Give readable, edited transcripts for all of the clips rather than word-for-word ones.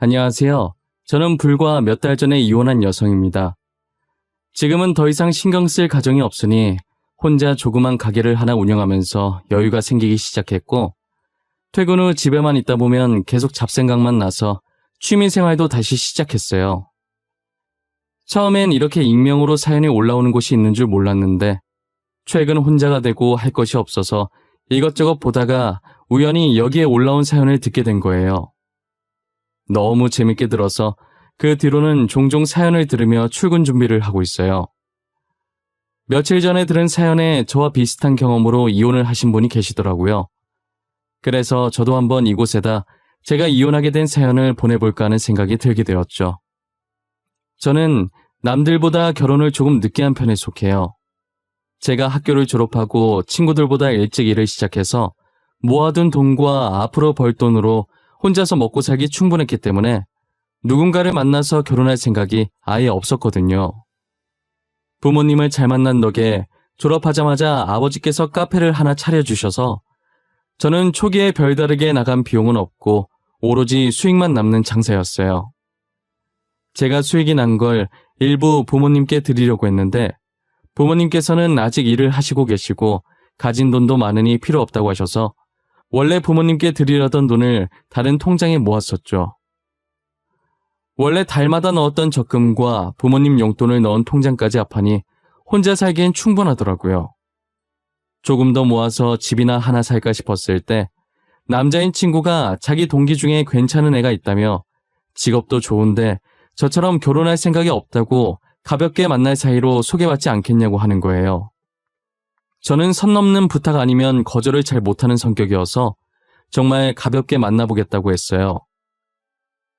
안녕하세요. 저는 불과 몇 달 전에 이혼한 여성입니다. 지금은 더 이상 신경 쓸 가정이 없으니 혼자 조그만 가게를 하나 운영하면서 여유가 생기기 시작했고, 퇴근 후 집에만 있다 보면 계속 잡생각만 나서 취미 생활도 다시 시작했어요. 처음엔 이렇게 익명으로 사연이 올라오는 곳이 있는 줄 몰랐는데, 최근 혼자가 되고 할 것이 없어서 이것저것 보다가 우연히 여기에 올라온 사연을 듣게 된 거예요. 너무 재밌게 들어서 그 뒤로는 종종 사연을 들으며 출근 준비를 하고 있어요. 며칠 전에 들은 사연에 저와 비슷한 경험으로 이혼을 하신 분이 계시더라고요. 그래서 저도 한번 이곳에다 제가 이혼하게 된 사연을 보내볼까 하는 생각이 들게 되었죠. 저는 남들보다 결혼을 조금 늦게 한 편에 속해요. 제가 학교를 졸업하고 친구들보다 일찍 일을 시작해서 모아둔 돈과 앞으로 벌 돈으로 혼자서 먹고 살기 충분했기 때문에 누군가를 만나서 결혼할 생각이 아예 없었거든요. 부모님을 잘 만난 덕에 졸업하자마자 아버지께서 카페를 하나 차려주셔서 저는 초기에 별다르게 나간 비용은 없고 오로지 수익만 남는 장사였어요. 제가 수익이 난 걸 일부 부모님께 드리려고 했는데 부모님께서는 아직 일을 하시고 계시고 가진 돈도 많으니 필요 없다고 하셔서 원래 부모님께 드리려던 돈을 다른 통장에 모았었죠. 원래 달마다 넣었던 적금과 부모님 용돈을 넣은 통장까지 합하니 혼자 살기엔 충분하더라고요. 조금 더 모아서 집이나 하나 살까 싶었을 때 남자인 친구가 자기 동기 중에 괜찮은 애가 있다며 직업도 좋은데 저처럼 결혼할 생각이 없다고 가볍게 만날 사이로 소개받지 않겠냐고 하는 거예요. 저는 선 넘는 부탁 아니면 거절을 잘 못하는 성격이어서 정말 가볍게 만나보겠다고 했어요.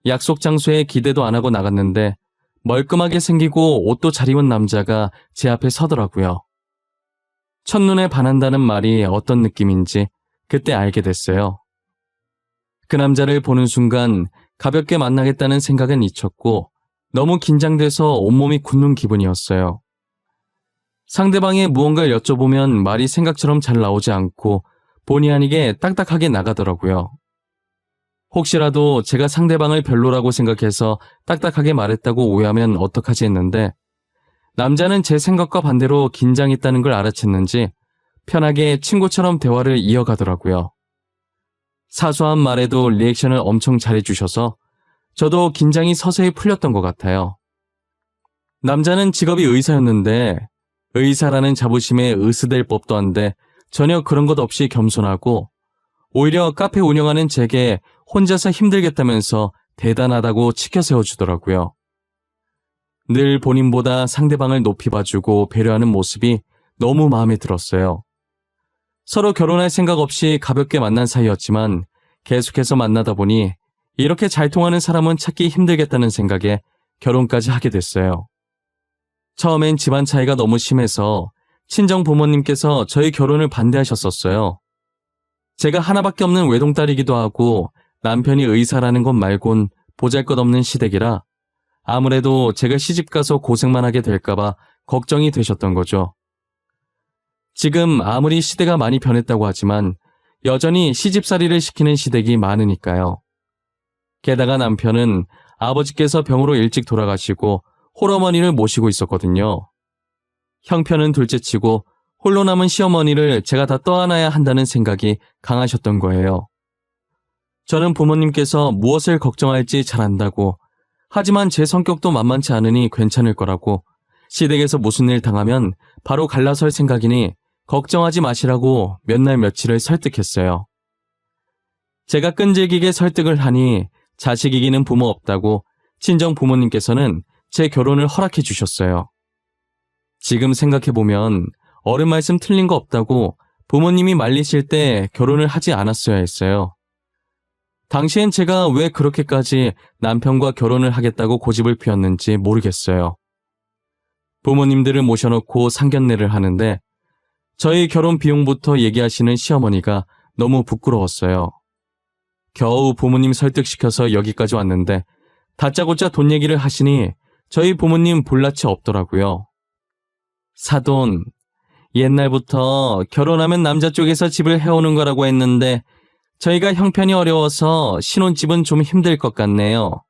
약속 장소에 기대도 안 하고 나갔는데 멀끔하게 생기고 옷도 잘 입은 남자가 제 앞에 서더라고요. 첫눈에 반한다는 말이 어떤 느낌인지 그때 알게 됐어요. 그 남자를 보는 순간 가볍게 만나겠다는 생각은 잊혔고 너무 긴장돼서 온몸이 굳는 기분이었어요. 상대방의 무언가를 여쭤보면 말이 생각처럼 잘 나오지 않고 본의 아니게 딱딱하게 나가더라고요. 혹시라도 제가 상대방을 별로라고 생각해서 딱딱하게 말했다고 오해하면 어떡하지 했는데 남자는 제 생각과 반대로 긴장했다는 걸 알아챘는지 편하게 친구처럼 대화를 이어가더라고요. 사소한 말에도 리액션을 엄청 잘해주셔서 저도 긴장이 서서히 풀렸던 것 같아요. 남자는 직업이 의사였는데 의사라는 자부심에 으스댈 법도 한데 전혀 그런 것 없이 겸손하고 오히려 카페 운영하는 제게 혼자서 힘들겠다면서 대단하다고 치켜 세워주더라고요. 늘 본인보다 상대방을 높이 봐주고 배려하는 모습이 너무 마음에 들었어요. 서로 결혼할 생각 없이 가볍게 만난 사이였지만 계속해서 만나다 보니 이렇게 잘 통하는 사람은 찾기 힘들겠다는 생각에 결혼까지 하게 됐어요. 처음엔 집안 차이가 너무 심해서 친정 부모님께서 저희 결혼을 반대하셨었어요. 제가 하나밖에 없는 외동딸이기도 하고 남편이 의사라는 것 말곤 보잘것없는 시댁이라 아무래도 제가 시집가서 고생만 하게 될까봐 걱정이 되셨던 거죠. 지금 아무리 시대가 많이 변했다고 하지만 여전히 시집살이를 시키는 시댁이 많으니까요. 게다가 남편은 아버지께서 병으로 일찍 돌아가시고 홀어머니를 모시고 있었거든요. 형편은 둘째치고 홀로 남은 시어머니를 제가 다 떠안아야 한다는 생각이 강하셨던 거예요. 저는 부모님께서 무엇을 걱정할지 잘 안다고, 하지만 제 성격도 만만치 않으니 괜찮을 거라고, 시댁에서 무슨 일 당하면 바로 갈라설 생각이니 걱정하지 마시라고 몇 날 며칠을 설득했어요. 제가 끈질기게 설득을 하니 자식 이기는 부모 없다고 친정 부모님께서는 제 결혼을 허락해 주셨어요. 지금 생각해보면 어른 말씀 틀린 거 없다고 부모님이 말리실 때 결혼을 하지 않았어야 했어요. 당시엔 제가 왜 그렇게까지 남편과 결혼을 하겠다고 고집을 피웠는지 모르겠어요. 부모님들을 모셔놓고 상견례를 하는데 저희 결혼 비용부터 얘기하시는 시어머니가 너무 부끄러웠어요. 겨우 부모님 설득시켜서 여기까지 왔는데 다짜고짜 돈 얘기를 하시니 저희 부모님 볼낯이 없더라고요. 사돈, 옛날부터 결혼하면 남자 쪽에서 집을 해오는 거라고 했는데 저희가 형편이 어려워서 신혼집은 좀 힘들 것 같네요.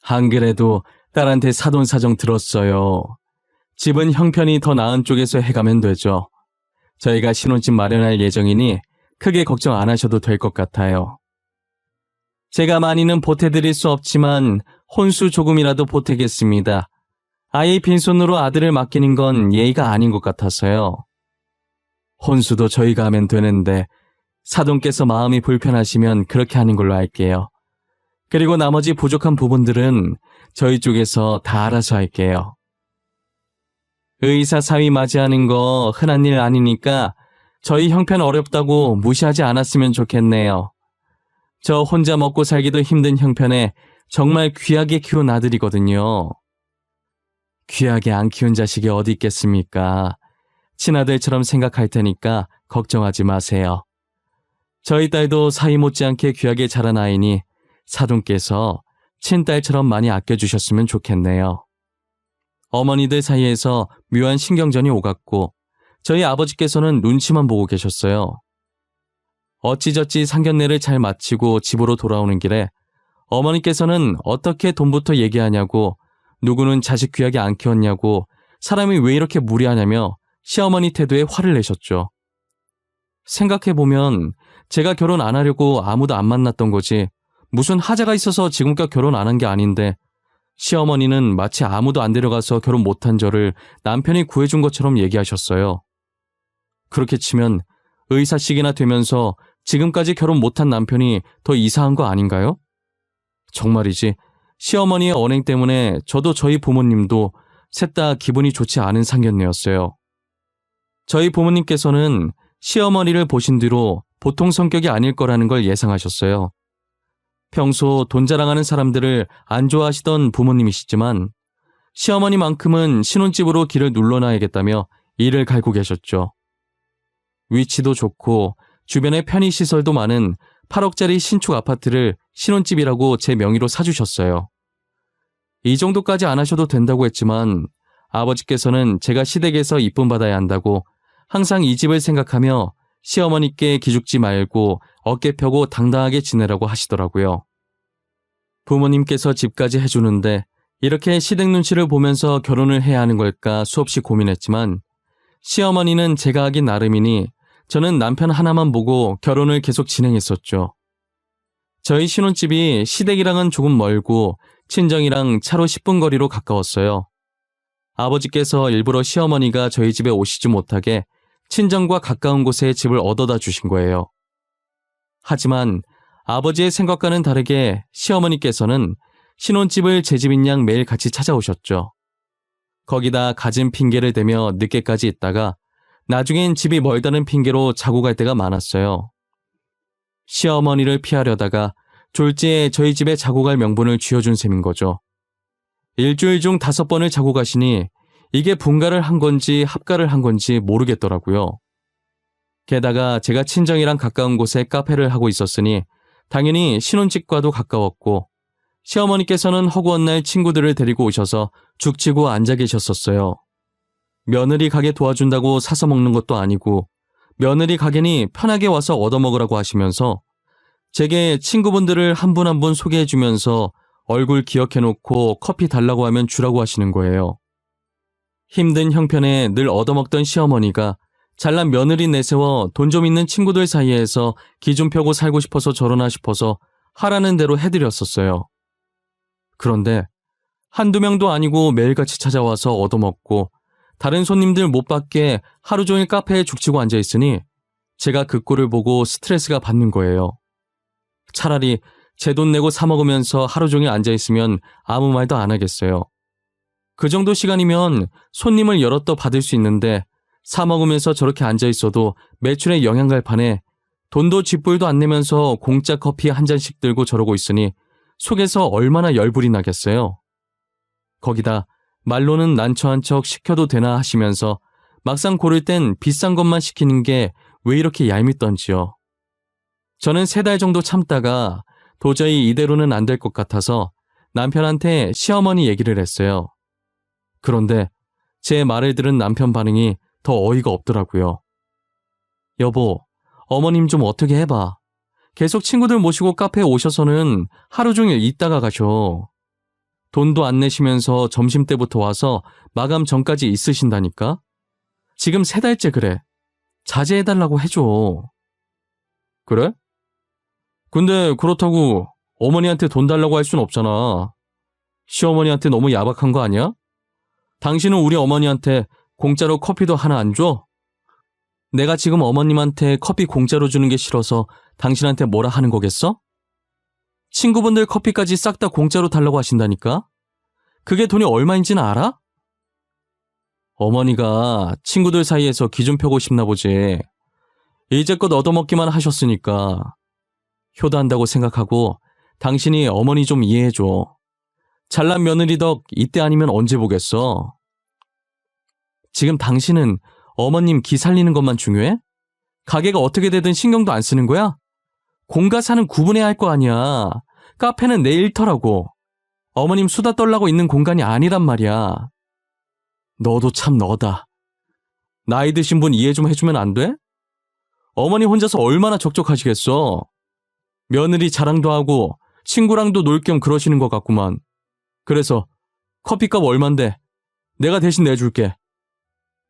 안 그래도 딸한테 사돈 사정 들었어요. 집은 형편이 더 나은 쪽에서 해가면 되죠. 저희가 신혼집 마련할 예정이니 크게 걱정 안 하셔도 될 것 같아요. 제가 많이는 보태드릴 수 없지만 혼수 조금이라도 보태겠습니다. 아예 빈손으로 아들을 맡기는 건 예의가 아닌 것 같아서요. 혼수도 저희가 하면 되는데 사돈께서 마음이 불편하시면 그렇게 하는 걸로 할게요. 그리고 나머지 부족한 부분들은 저희 쪽에서 다 알아서 할게요. 의사 사위 맞이하는 거 흔한 일 아니니까 저희 형편 어렵다고 무시하지 않았으면 좋겠네요. 저 혼자 먹고 살기도 힘든 형편에 정말 귀하게 키운 아들이거든요. 귀하게 안 키운 자식이 어디 있겠습니까? 친아들처럼 생각할 테니까 걱정하지 마세요. 저희 딸도 사위 못지않게 귀하게 자란 아이니 사돈께서 친딸처럼 많이 아껴주셨으면 좋겠네요. 어머니들 사이에서 묘한 신경전이 오갔고 저희 아버지께서는 눈치만 보고 계셨어요. 어찌저찌 상견례를 잘 마치고 집으로 돌아오는 길에 어머니께서는 어떻게 돈부터 얘기하냐고, 누구는 자식 귀하게 안 키웠냐고, 사람이 왜 이렇게 무리하냐며 시어머니 태도에 화를 내셨죠. 생각해보면 제가 결혼 안 하려고 아무도 안 만났던 거지 무슨 하자가 있어서 지금껏 결혼 안 한 게 아닌데 시어머니는 마치 아무도 안 데려가서 결혼 못한 저를 남편이 구해준 것처럼 얘기하셨어요. 그렇게 치면 의사식이나 되면서 지금까지 결혼 못한 남편이 더 이상한 거 아닌가요? 정말이지 시어머니의 언행 때문에 저도 저희 부모님도 셋 다 기분이 좋지 않은 상견례였어요. 저희 부모님께서는 시어머니를 보신 뒤로 보통 성격이 아닐 거라는 걸 예상하셨어요. 평소 돈 자랑하는 사람들을 안 좋아하시던 부모님이시지만 시어머니만큼은 신혼집으로 길을 눌러놔야겠다며 이를 갈고 계셨죠. 위치도 좋고 주변에 편의시설도 많은 8억짜리 신축 아파트를 신혼집이라고 제 명의로 사주셨어요. 이 정도까지 안 하셔도 된다고 했지만 아버지께서는 제가 시댁에서 이쁨 받아야 한다고 항상 이 집을 생각하며 시어머니께 기죽지 말고 어깨 펴고 당당하게 지내라고 하시더라고요. 부모님께서 집까지 해주는데 이렇게 시댁 눈치를 보면서 결혼을 해야 하는 걸까 수없이 고민했지만 시어머니는 제가 하긴 나름이니 저는 남편 하나만 보고 결혼을 계속 진행했었죠. 저희 신혼집이 시댁이랑은 조금 멀고 친정이랑 차로 10분 거리로 가까웠어요. 아버지께서 일부러 시어머니가 저희 집에 오시지 못하게 친정과 가까운 곳에 집을 얻어다 주신 거예요. 하지만 아버지의 생각과는 다르게 시어머니께서는 신혼집을 제 집인 양 매일 같이 찾아오셨죠. 거기다 갖은 핑계를 대며 늦게까지 있다가 나중엔 집이 멀다는 핑계로 자고 갈 때가 많았어요. 시어머니를 피하려다가 졸지에 저희 집에 자고 갈 명분을 쥐어준 셈인 거죠. 일주일 중 5번을 자고 가시니 이게 분가를 한 건지 합가를 한 건지 모르겠더라고요. 게다가 제가 친정이랑 가까운 곳에 카페를 하고 있었으니 당연히 신혼집과도 가까웠고 시어머니께서는 허구한 날 친구들을 데리고 오셔서 죽치고 앉아 계셨었어요. 며느리 가게 도와준다고 사서 먹는 것도 아니고 며느리 가게니 편하게 와서 얻어먹으라고 하시면서 제게 친구분들을 한 분 한 분 소개해주면서 얼굴 기억해놓고 커피 달라고 하면 주라고 하시는 거예요. 힘든 형편에 늘 얻어먹던 시어머니가 잘난 며느리 내세워 돈 좀 있는 친구들 사이에서 기 좀 펴고 살고 싶어서 저러나 싶어서 하라는 대로 해드렸었어요. 그런데 한두 명도 아니고 매일같이 찾아와서 얻어먹고 다른 손님들 못 받게 하루 종일 카페에 죽치고 앉아있으니 제가 그 꼴을 보고 스트레스가 받는 거예요. 차라리 제 돈 내고 사 먹으면서 하루 종일 앉아있으면 아무 말도 안 하겠어요. 그 정도 시간이면 손님을 여럿 더 받을 수 있는데 사 먹으면서 저렇게 앉아있어도 매출에 영향 갈 판에 돈도 쥐뿔도 안 내면서 공짜 커피 한 잔씩 들고 저러고 있으니 속에서 얼마나 열불이 나겠어요. 거기다 말로는 난처한 척 시켜도 되나 하시면서 막상 고를 땐 비싼 것만 시키는 게 왜 이렇게 얄밉던지요. 저는 3달 정도 참다가 도저히 이대로는 안 될 것 같아서 남편한테 시어머니 얘기를 했어요. 그런데 제 말을 들은 남편 반응이 더 어이가 없더라고요. 여보, 어머님 좀 어떻게 해봐. 계속 친구들 모시고 카페에 오셔서는 하루 종일 있다가 가셔. 돈도 안 내시면서 점심때부터 와서 마감 전까지 있으신다니까? 지금 3달째 그래. 자제해달라고 해줘. 그래? 근데 그렇다고 어머니한테 돈 달라고 할 순 없잖아. 시어머니한테 너무 야박한 거 아니야? 당신은 우리 어머니한테 공짜로 커피도 하나 안 줘? 내가 지금 어머님한테 커피 공짜로 주는 게 싫어서 당신한테 뭐라 하는 거겠어? 친구분들 커피까지 싹 다 공짜로 달라고 하신다니까? 그게 돈이 얼마인지는 알아? 어머니가 친구들 사이에서 기준 펴고 싶나 보지. 이제껏 얻어먹기만 하셨으니까. 효도한다고 생각하고 당신이 어머니 좀 이해해줘. 잘난 며느리 덕 이때 아니면 언제 보겠어? 지금 당신은 어머님 기 살리는 것만 중요해? 가게가 어떻게 되든 신경도 안 쓰는 거야? 공과 사는 구분해야 할 거 아니야. 카페는 내 일터라고. 어머님 수다 떨라고 있는 공간이 아니란 말이야. 너도 참 너다. 나이 드신 분 이해 좀 해주면 안 돼? 어머니 혼자서 얼마나 적적하시겠어. 며느리 자랑도 하고 친구랑도 놀 겸 그러시는 것 같구만. 그래서 커피값 얼만데 내가 대신 내줄게.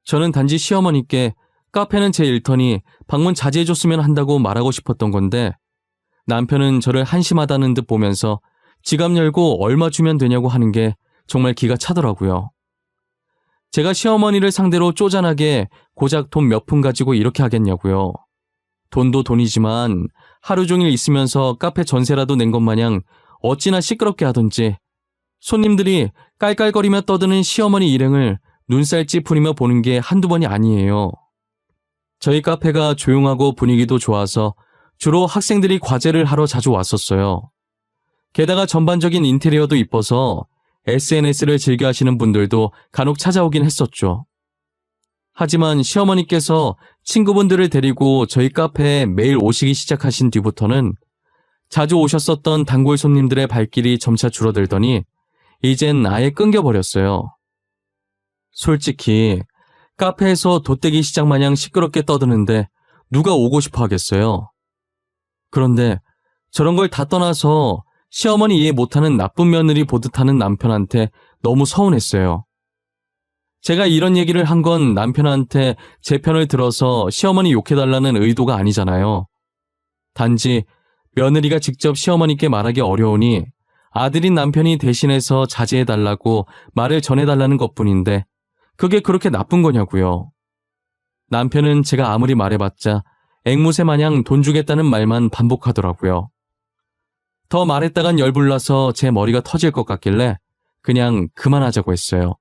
저는 단지 시어머니께 카페는 제 일터니 방문 자제해줬으면 한다고 말하고 싶었던 건데 남편은 저를 한심하다는 듯 보면서 지갑 열고 얼마 주면 되냐고 하는 게 정말 기가 차더라고요. 제가 시어머니를 상대로 쪼잔하게 고작 돈 몇 푼 가지고 이렇게 하겠냐고요. 돈도 돈이지만 하루 종일 있으면서 카페 전세라도 낸 것 마냥 어찌나 시끄럽게 하던지 손님들이 깔깔거리며 떠드는 시어머니 일행을 눈살 찌푸리며 보는 게 한두 번이 아니에요. 저희 카페가 조용하고 분위기도 좋아서 주로 학생들이 과제를 하러 자주 왔었어요. 게다가 전반적인 인테리어도 이뻐서 SNS를 즐겨 하시는 분들도 간혹 찾아오긴 했었죠. 하지만 시어머니께서 친구분들을 데리고 저희 카페에 매일 오시기 시작하신 뒤부터는 자주 오셨었던 단골 손님들의 발길이 점차 줄어들더니 이젠 아예 끊겨버렸어요. 솔직히 카페에서 돗대기 시장 마냥 시끄럽게 떠드는데 누가 오고 싶어 하겠어요. 그런데 저런 걸 다 떠나서 시어머니 이해 못하는 나쁜 며느리 보듯 하는 남편한테 너무 서운했어요. 제가 이런 얘기를 한 건 남편한테 제 편을 들어서 시어머니 욕해달라는 의도가 아니잖아요. 단지 며느리가 직접 시어머니께 말하기 어려우니 아들인 남편이 대신해서 자제해달라고 말을 전해달라는 것뿐인데 그게 그렇게 나쁜 거냐고요. 남편은 제가 아무리 말해봤자 앵무새 마냥 돈 주겠다는 말만 반복하더라고요. 더 말했다간 열불나서 제 머리가 터질 것 같길래 그냥 그만하자고 했어요.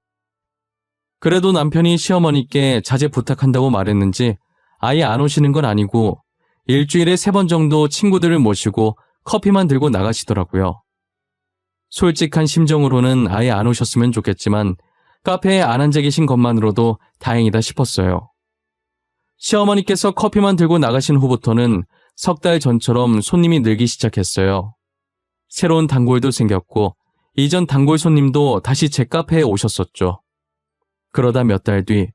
그래도 남편이 시어머니께 자제 부탁한다고 말했는지 아예 안 오시는 건 아니고 일주일에 3번 정도 친구들을 모시고 커피만 들고 나가시더라고요. 솔직한 심정으로는 아예 안 오셨으면 좋겠지만 카페에 안 앉아 계신 것만으로도 다행이다 싶었어요. 시어머니께서 커피만 들고 나가신 후부터는 3달 전처럼 손님이 늘기 시작했어요. 새로운 단골도 생겼고 이전 단골 손님도 다시 제 카페에 오셨었죠. 그러다 몇 달 뒤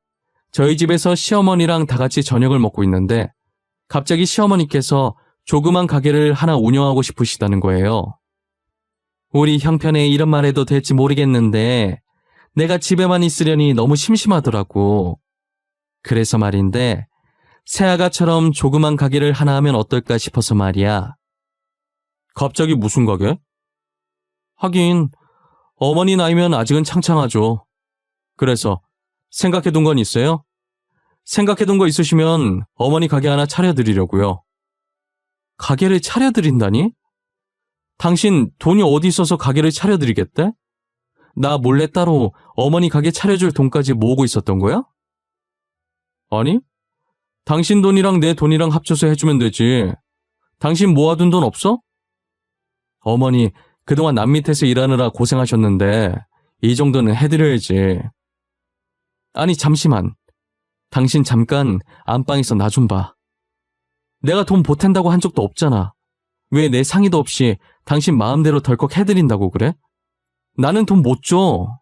저희 집에서 시어머니랑 다 같이 저녁을 먹고 있는데 갑자기 시어머니께서 조그만 가게를 하나 운영하고 싶으시다는 거예요. 우리 형편에 이런 말 해도 될지 모르겠는데 내가 집에만 있으려니 너무 심심하더라고. 그래서 말인데 새아가처럼 조그만 가게를 하나 하면 어떨까 싶어서 말이야. 갑자기 무슨 가게? 하긴 어머니 나이면 아직은 창창하죠. 그래서 생각해둔 건 있어요? 생각해둔 거 있으시면 어머니 가게 하나 차려드리려고요. 가게를 차려드린다니? 당신 돈이 어디 있어서 가게를 차려드리겠대? 나 몰래 따로 어머니 가게 차려줄 돈까지 모으고 있었던 거야? 아니, 당신 돈이랑 내 돈이랑 합쳐서 해주면 되지. 당신 모아둔 돈 없어? 어머니 그동안 남 밑에서 일하느라 고생하셨는데 이 정도는 해드려야지. 아니 잠시만. 당신 잠깐 안방에서 나 좀 봐. 내가 돈 보탠다고 한 적도 없잖아. 왜 내 상의도 없이 당신 마음대로 덜컥 해드린다고 그래? 나는 돈 못 줘.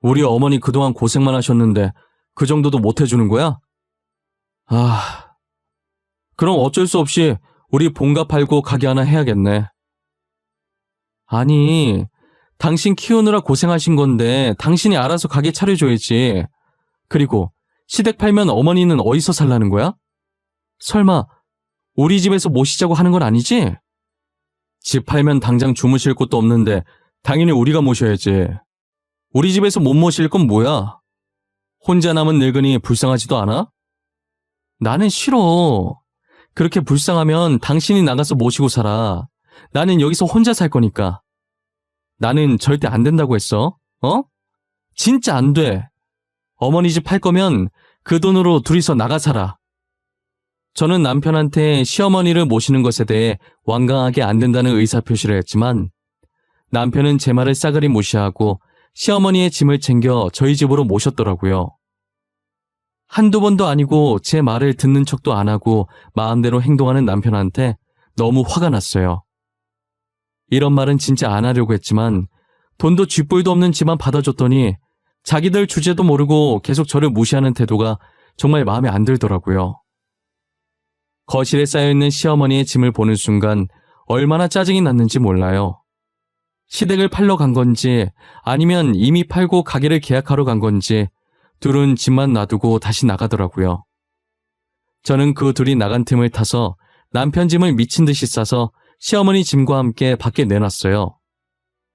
우리 어머니 그동안 고생만 하셨는데 그 정도도 못 해주는 거야? 아, 그럼 어쩔 수 없이 우리 본가 팔고 가게 하나 해야겠네. 아니, 당신 키우느라 고생하신 건데 당신이 알아서 가게 차려줘야지. 그리고 시댁 팔면 어머니는 어디서 살라는 거야? 설마 우리 집에서 모시자고 하는 건 아니지? 집 팔면 당장 주무실 곳도 없는데 당연히 우리가 모셔야지. 우리 집에서 못 모실 건 뭐야? 혼자 남은 늙은이 불쌍하지도 않아? 나는 싫어. 그렇게 불쌍하면 당신이 나가서 모시고 살아. 나는 여기서 혼자 살 거니까. 나는 절대 안 된다고 했어. 어? 진짜 안 돼. 어머니 집 팔 거면 그 돈으로 둘이서 나가 살아. 저는 남편한테 시어머니를 모시는 것에 대해 완강하게 안 된다는 의사표시를 했지만 남편은 제 말을 싸그리 무시하고 시어머니의 짐을 챙겨 저희 집으로 모셨더라고요. 한두 번도 아니고 제 말을 듣는 척도 안 하고 마음대로 행동하는 남편한테 너무 화가 났어요. 이런 말은 진짜 안 하려고 했지만 돈도 쥐뿔도 없는 집만 받아줬더니 자기들 주제도 모르고 계속 저를 무시하는 태도가 정말 마음에 안 들더라고요. 거실에 쌓여있는 시어머니의 짐을 보는 순간 얼마나 짜증이 났는지 몰라요. 시댁을 팔러 간 건지 아니면 이미 팔고 가게를 계약하러 간 건지 둘은 집만 놔두고 다시 나가더라고요. 저는 그 둘이 나간 틈을 타서 남편 짐을 미친 듯이 싸서 시어머니 짐과 함께 밖에 내놨어요.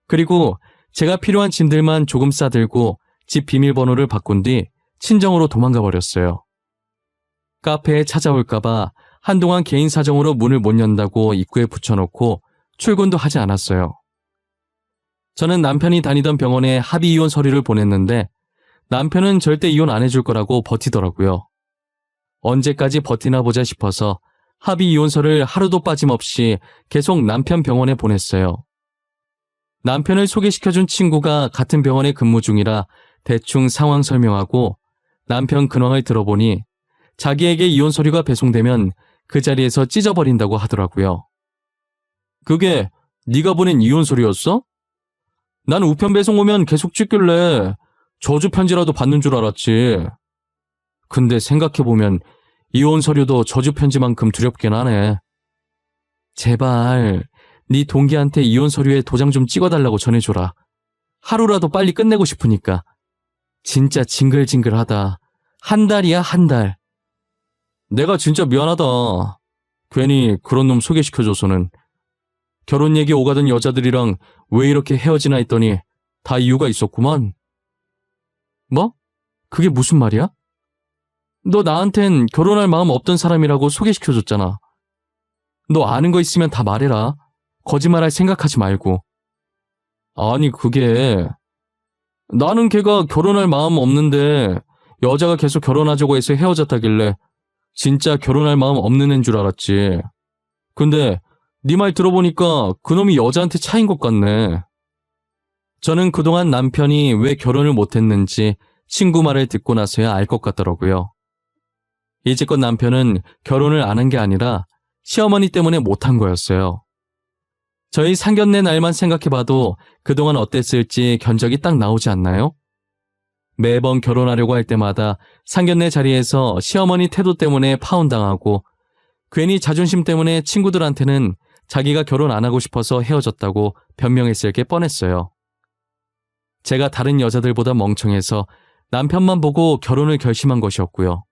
그리고 제가 필요한 짐들만 조금 싸들고 집 비밀번호를 바꾼 뒤 친정으로 도망가 버렸어요. 카페에 찾아올까봐 한동안 개인 사정으로 문을 못 연다고 입구에 붙여놓고 출근도 하지 않았어요. 저는 남편이 다니던 병원에 합의 이혼 서류를 보냈는데 남편은 절대 이혼 안 해줄 거라고 버티더라고요. 언제까지 버티나 보자 싶어서 합의 이혼서를 하루도 빠짐없이 계속 남편 병원에 보냈어요. 남편을 소개시켜준 친구가 같은 병원에 근무 중이라 대충 상황 설명하고 남편 근황을 들어보니 자기에게 이혼 서류가 배송되면 그 자리에서 찢어버린다고 하더라고요. 그게 네가 보낸 이혼 서류였어? 난 우편 배송 오면 계속 찍길래 저주 편지라도 받는 줄 알았지. 근데 생각해보면 이혼 서류도 저주 편지만큼 두렵긴 하네. 제발 네 동기한테 이혼 서류에 도장 좀 찍어달라고 전해줘라. 하루라도 빨리 끝내고 싶으니까. 진짜 징글징글하다. 한 달이야, 한 달. 내가 진짜 미안하다. 괜히 그런 놈 소개시켜줘서는. 결혼 얘기 오가던 여자들이랑 왜 이렇게 헤어지나 했더니 다 이유가 있었구만. 뭐? 그게 무슨 말이야? 너 나한텐 결혼할 마음 없던 사람이라고 소개시켜줬잖아. 너 아는 거 있으면 다 말해라. 거짓말할 생각하지 말고. 아니 그게 나는 걔가 결혼할 마음 없는데 여자가 계속 결혼하자고 해서 헤어졌다길래 진짜 결혼할 마음 없는 애인 줄 알았지. 근데 네 말 들어보니까 그놈이 여자한테 차인 것 같네. 저는 그동안 남편이 왜 결혼을 못했는지 친구 말을 듣고 나서야 알 것 같더라고요. 이제껏 남편은 결혼을 안 한 게 아니라 시어머니 때문에 못한 거였어요. 저희 상견례 날만 생각해봐도 그동안 어땠을지 견적이 딱 나오지 않나요? 매번 결혼하려고 할 때마다 상견례 자리에서 시어머니 태도 때문에 파혼당하고 괜히 자존심 때문에 친구들한테는 자기가 결혼 안 하고 싶어서 헤어졌다고 변명했을 게 뻔했어요. 제가 다른 여자들보다 멍청해서 남편만 보고 결혼을 결심한 것이었고요.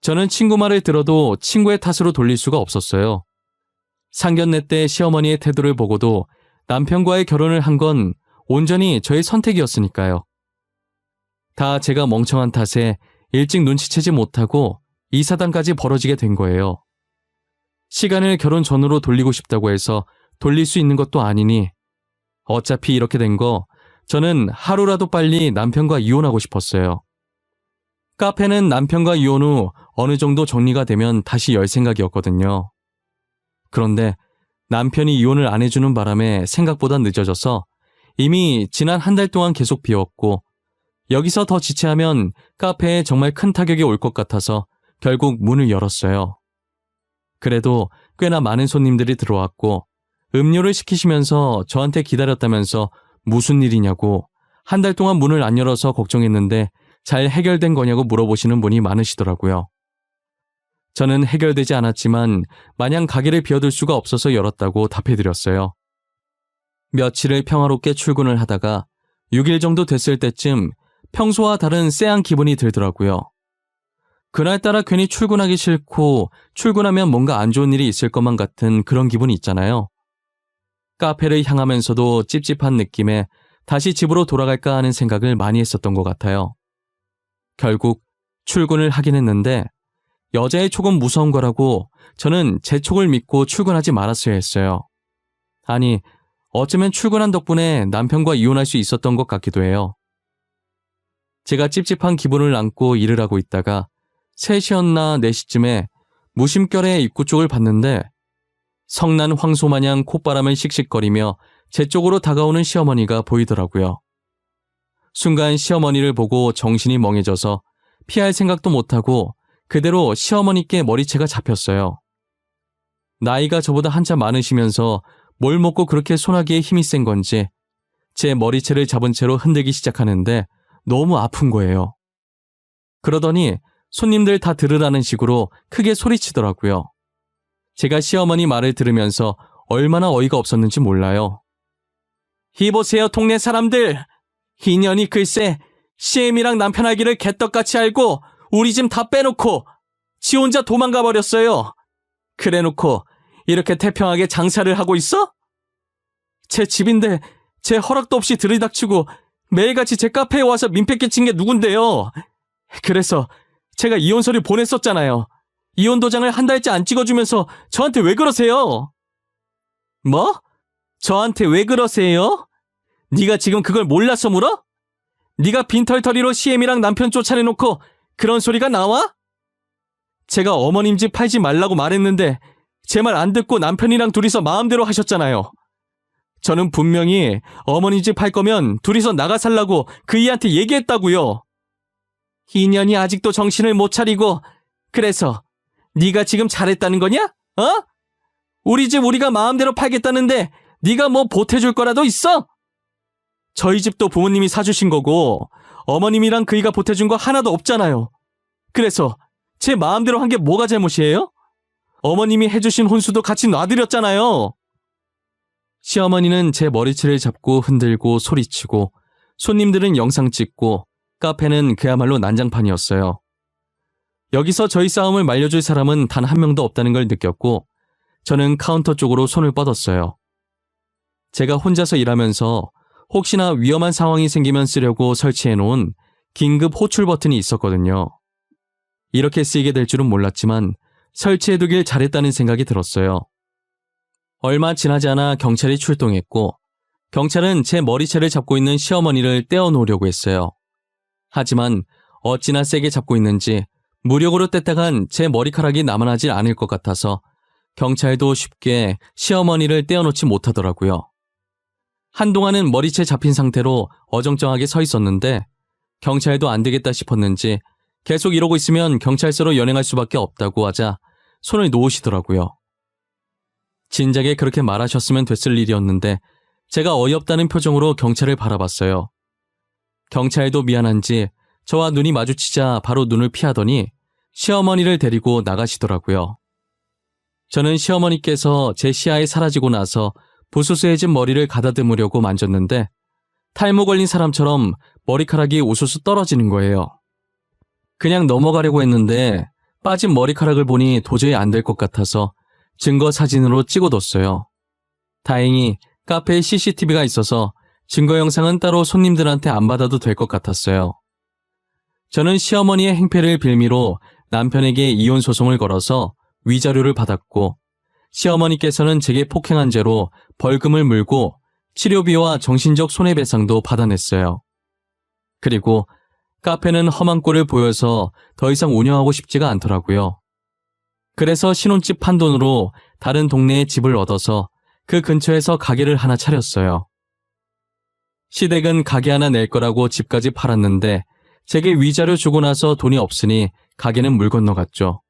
저는 친구 말을 들어도 친구의 탓으로 돌릴 수가 없었어요. 상견례 때 시어머니의 태도를 보고도 남편과의 결혼을 한 건 온전히 저의 선택이었으니까요. 다 제가 멍청한 탓에 일찍 눈치채지 못하고 이 사단까지 벌어지게 된 거예요. 시간을 결혼 전으로 돌리고 싶다고 해서 돌릴 수 있는 것도 아니니 어차피 이렇게 된 거 저는 하루라도 빨리 남편과 이혼하고 싶었어요. 카페는 남편과 이혼 후 어느 정도 정리가 되면 다시 열 생각이었거든요. 그런데 남편이 이혼을 안 해주는 바람에 생각보다 늦어져서 이미 지난 한 달 동안 계속 비웠고 여기서 더 지체하면 카페에 정말 큰 타격이 올 것 같아서 결국 문을 열었어요. 그래도 꽤나 많은 손님들이 들어왔고 음료를 시키시면서 저한테 기다렸다면서 무슨 일이냐고 한 달 동안 문을 안 열어서 걱정했는데 잘 해결된 거냐고 물어보시는 분이 많으시더라고요. 저는 해결되지 않았지만 마냥 가게를 비워둘 수가 없어서 열었다고 답해드렸어요. 며칠을 평화롭게 출근을 하다가 6일 정도 됐을 때쯤 평소와 다른 쎄한 기분이 들더라고요. 그날따라 괜히 출근하기 싫고 출근하면 뭔가 안 좋은 일이 있을 것만 같은 그런 기분이 있잖아요. 카페를 향하면서도 찝찝한 느낌에 다시 집으로 돌아갈까 하는 생각을 많이 했었던 것 같아요. 결국 출근을 하긴 했는데 여자의 촉은 무서운 거라고 저는 제 촉을 믿고 출근하지 말았어야 했어요. 아니, 어쩌면 출근한 덕분에 남편과 이혼할 수 있었던 것 같기도 해요. 제가 찝찝한 기분을 안고 일을 하고 있다가 3시였나 4시쯤에 무심결에 입구 쪽을 봤는데 성난 황소마냥 콧바람을 씩씩거리며 제 쪽으로 다가오는 시어머니가 보이더라고요. 순간 시어머니를 보고 정신이 멍해져서 피할 생각도 못하고 그대로 시어머니께 머리채가 잡혔어요. 나이가 저보다 한참 많으시면서 뭘 먹고 그렇게 손아귀에 힘이 센 건지 제 머리채를 잡은 채로 흔들기 시작하는데 너무 아픈 거예요. 그러더니 손님들 다 들으라는 식으로 크게 소리치더라고요. 제가 시어머니 말을 들으면서 얼마나 어이가 없었는지 몰라요. 이보세요, 동네 사람들. 인연이 글쎄 CM이랑 남편 알기를 개떡같이 알고 우리 집 다 빼놓고 지 혼자 도망가 버렸어요. 그래놓고 이렇게 태평하게 장사를 하고 있어? 제 집인데 제 허락도 없이 들이닥치고 매일같이 제 카페에 와서 민폐 끼친 게 누군데요. 그래서 제가 이혼서를 보냈었잖아요. 이혼 도장을 한 달째 안 찍어주면서 저한테 왜 그러세요? 뭐? 저한테 왜 그러세요? 네가 지금 그걸 몰라서 물어? 네가 빈털터리로 CM이랑 남편 쫓아내놓고 그런 소리가 나와? 제가 어머님 집 팔지 말라고 말했는데 제 말 안 듣고 남편이랑 둘이서 마음대로 하셨잖아요. 저는 분명히 어머니 집 팔 거면 둘이서 나가 살라고 그이한테 얘기했다고요. 인연이 아직도 정신을 못 차리고 그래서 네가 지금 잘했다는 거냐? 어? 우리 집 우리가 마음대로 팔겠다는데 네가 뭐 보태줄 거라도 있어? 저희 집도 부모님이 사주신 거고 어머님이랑 그이가 보태준 거 하나도 없잖아요. 그래서 제 마음대로 한 게 뭐가 잘못이에요? 어머님이 해주신 혼수도 같이 놔드렸잖아요. 시어머니는 제 머리채를 잡고 흔들고 소리치고 손님들은 영상 찍고 카페는 그야말로 난장판이었어요. 여기서 저희 싸움을 말려줄 사람은 단 한 명도 없다는 걸 느꼈고 저는 카운터 쪽으로 손을 뻗었어요. 제가 혼자서 일하면서 혹시나 위험한 상황이 생기면 쓰려고 설치해놓은 긴급 호출 버튼이 있었거든요. 이렇게 쓰이게 될 줄은 몰랐지만 설치해두길 잘했다는 생각이 들었어요. 얼마 지나지 않아 경찰이 출동했고 경찰은 제 머리채를 잡고 있는 시어머니를 떼어놓으려고 했어요. 하지만 어찌나 세게 잡고 있는지 무력으로 뗐다간 제 머리카락이 남아나질 않을 것 같아서 경찰도 쉽게 시어머니를 떼어놓지 못하더라고요. 한동안은 머리채 잡힌 상태로 어정쩡하게 서 있었는데 경찰도 안 되겠다 싶었는지 계속 이러고 있으면 경찰서로 연행할 수밖에 없다고 하자 손을 놓으시더라고요. 진작에 그렇게 말하셨으면 됐을 일이었는데 제가 어이없다는 표정으로 경찰을 바라봤어요. 경찰도 미안한지 저와 눈이 마주치자 바로 눈을 피하더니 시어머니를 데리고 나가시더라고요. 저는 시어머니께서 제 시야에 사라지고 나서 부스스해진 머리를 가다듬으려고 만졌는데 탈모 걸린 사람처럼 머리카락이 우수수 떨어지는 거예요. 그냥 넘어가려고 했는데 빠진 머리카락을 보니 도저히 안 될 것 같아서 증거 사진으로 찍어뒀어요. 다행히 카페에 CCTV가 있어서 증거 영상은 따로 손님들한테 안 받아도 될 것 같았어요. 저는 시어머니의 행패를 빌미로 남편에게 이혼 소송을 걸어서 위자료를 받았고 시어머니께서는 제게 폭행한 죄로 벌금을 물고 치료비와 정신적 손해배상도 받아냈어요. 그리고 카페는 험한 꼴을 보여서 더 이상 운영하고 싶지가 않더라고요. 그래서 신혼집 판 돈으로 다른 동네에 집을 얻어서 그 근처에서 가게를 하나 차렸어요. 시댁은 가게 하나 낼 거라고 집까지 팔았는데 제게 위자료 주고 나서 돈이 없으니 가게는 물 건너갔죠.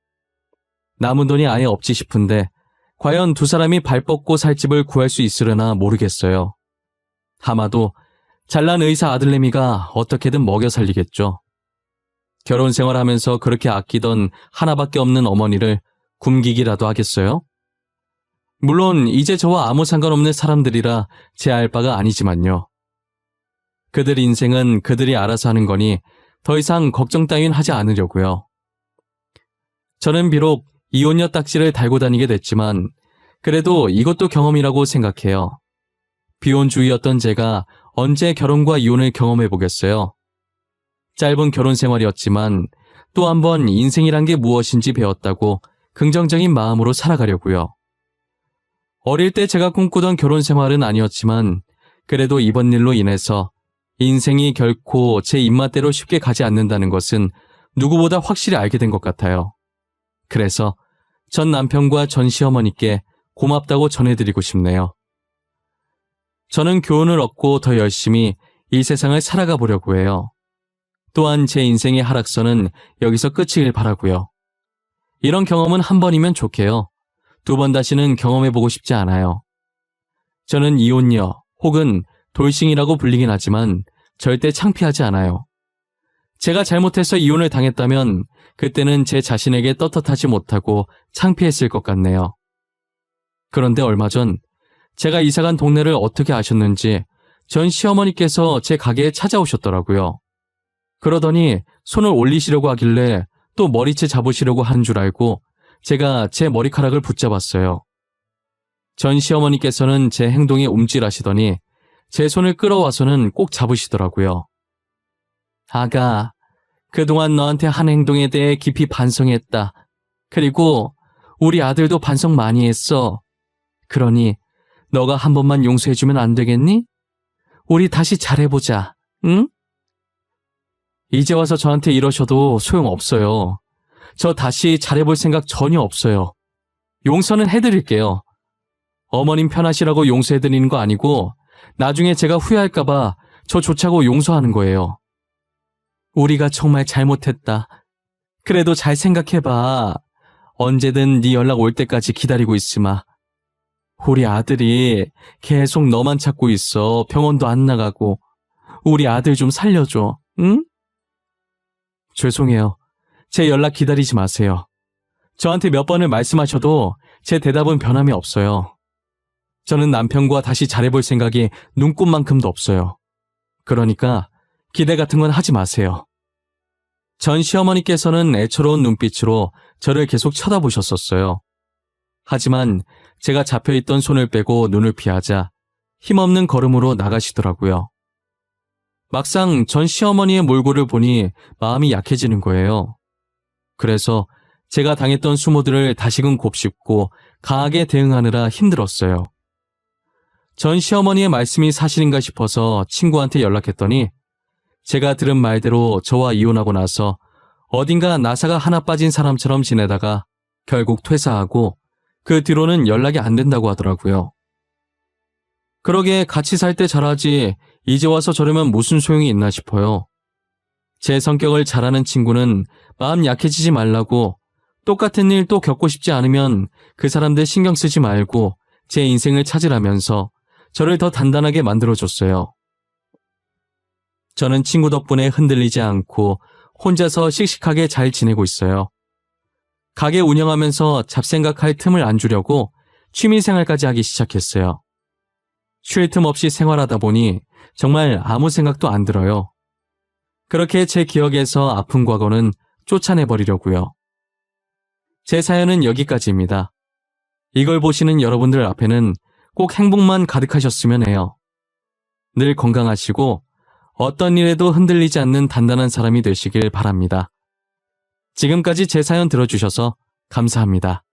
남은 돈이 아예 없지 싶은데 과연 두 사람이 발 뻗고 살 집을 구할 수 있으려나 모르겠어요. 아마도 잘난 의사 아들내미가 어떻게든 먹여 살리겠죠. 결혼 생활하면서 그렇게 아끼던 하나밖에 없는 어머니를 굶기기라도 하겠어요? 물론 이제 저와 아무 상관없는 사람들이라 제할 바가 아니지만요. 그들 인생은 그들이 알아서 하는 거니 더 이상 걱정 따윈 하지 않으려고요. 저는 비록 이혼녀 딱지를 달고 다니게 됐지만 그래도 이것도 경험이라고 생각해요. 비혼주의였던 제가 언제 결혼과 이혼을 경험해 보겠어요. 짧은 결혼 생활이었지만 또 한 번 인생이란 게 무엇인지 배웠다고 긍정적인 마음으로 살아가려고요. 어릴 때 제가 꿈꾸던 결혼 생활은 아니었지만 그래도 이번 일로 인해서 인생이 결코 제 입맛대로 쉽게 가지 않는다는 것은 누구보다 확실히 알게 된 것 같아요. 그래서 전 남편과 전 시어머니께 고맙다고 전해드리고 싶네요. 저는 교훈을 얻고 더 열심히 이 세상을 살아가 보려고 해요. 또한 제 인생의 하락선은 여기서 끝이길 바라고요. 이런 경험은 한 번이면 좋게요. 두 번 다시는 경험해보고 싶지 않아요. 저는 이혼녀 혹은 돌싱이라고 불리긴 하지만 절대 창피하지 않아요. 제가 잘못해서 이혼을 당했다면 그때는 제 자신에게 떳떳하지 못하고 창피했을 것 같네요. 그런데 얼마 전 제가 이사간 동네를 어떻게 아셨는지 전 시어머니께서 제 가게에 찾아오셨더라고요. 그러더니 손을 올리시려고 하길래 또 머리채 잡으시려고 한 줄 알고 제가 제 머리카락을 붙잡았어요. 전 시어머니께서는 제 행동에 움찔하시더니 제 손을 끌어와서는 꼭 잡으시더라고요. 아가, 그동안 너한테 한 행동에 대해 깊이 반성했다. 그리고 우리 아들도 반성 많이 했어. 그러니 너가 한 번만 용서해주면 안 되겠니? 우리 다시 잘해보자, 응? 이제 와서 저한테 이러셔도 소용없어요. 저 다시 잘해볼 생각 전혀 없어요. 용서는 해드릴게요. 어머님 편하시라고 용서해드리는 거 아니고 나중에 제가 후회할까봐 저 좋자고 용서하는 거예요. 우리가 정말 잘못했다. 그래도 잘 생각해봐. 언제든 네 연락 올 때까지 기다리고 있으마. 우리 아들이 계속 너만 찾고 있어. 병원도 안 나가고. 우리 아들 좀 살려줘, 응? 죄송해요. 제 연락 기다리지 마세요. 저한테 몇 번을 말씀하셔도 제 대답은 변함이 없어요. 저는 남편과 다시 잘해볼 생각이 눈꼽만큼도 없어요. 그러니까 기대 같은 건 하지 마세요. 전 시어머니께서는 애처로운 눈빛으로 저를 계속 쳐다보셨었어요. 하지만 제가 잡혀있던 손을 빼고 눈을 피하자 힘없는 걸음으로 나가시더라고요. 막상 전 시어머니의 몰골을 보니 마음이 약해지는 거예요. 그래서 제가 당했던 수모들을 다시금 곱씹고 강하게 대응하느라 힘들었어요. 전 시어머니의 말씀이 사실인가 싶어서 친구한테 연락했더니 제가 들은 말대로 저와 이혼하고 나서 어딘가 나사가 하나 빠진 사람처럼 지내다가 결국 퇴사하고 그 뒤로는 연락이 안 된다고 하더라고요. 그러게 같이 살 때 잘하지 이제 와서 저러면 무슨 소용이 있나 싶어요. 제 성격을 잘 아는 친구는 마음 약해지지 말라고 똑같은 일 또 겪고 싶지 않으면 그 사람들 신경 쓰지 말고 제 인생을 찾으라면서 저를 더 단단하게 만들어줬어요. 저는 친구 덕분에 흔들리지 않고 혼자서 씩씩하게 잘 지내고 있어요. 가게 운영하면서 잡생각할 틈을 안 주려고 취미생활까지 하기 시작했어요. 쉴 틈 없이 생활하다 보니 정말 아무 생각도 안 들어요. 그렇게 제 기억에서 아픈 과거는 쫓아내버리려고요. 제 사연은 여기까지입니다. 이걸 보시는 여러분들 앞에는 꼭 행복만 가득하셨으면 해요. 늘 건강하시고 어떤 일에도 흔들리지 않는 단단한 사람이 되시길 바랍니다. 지금까지 제 사연 들어주셔서 감사합니다.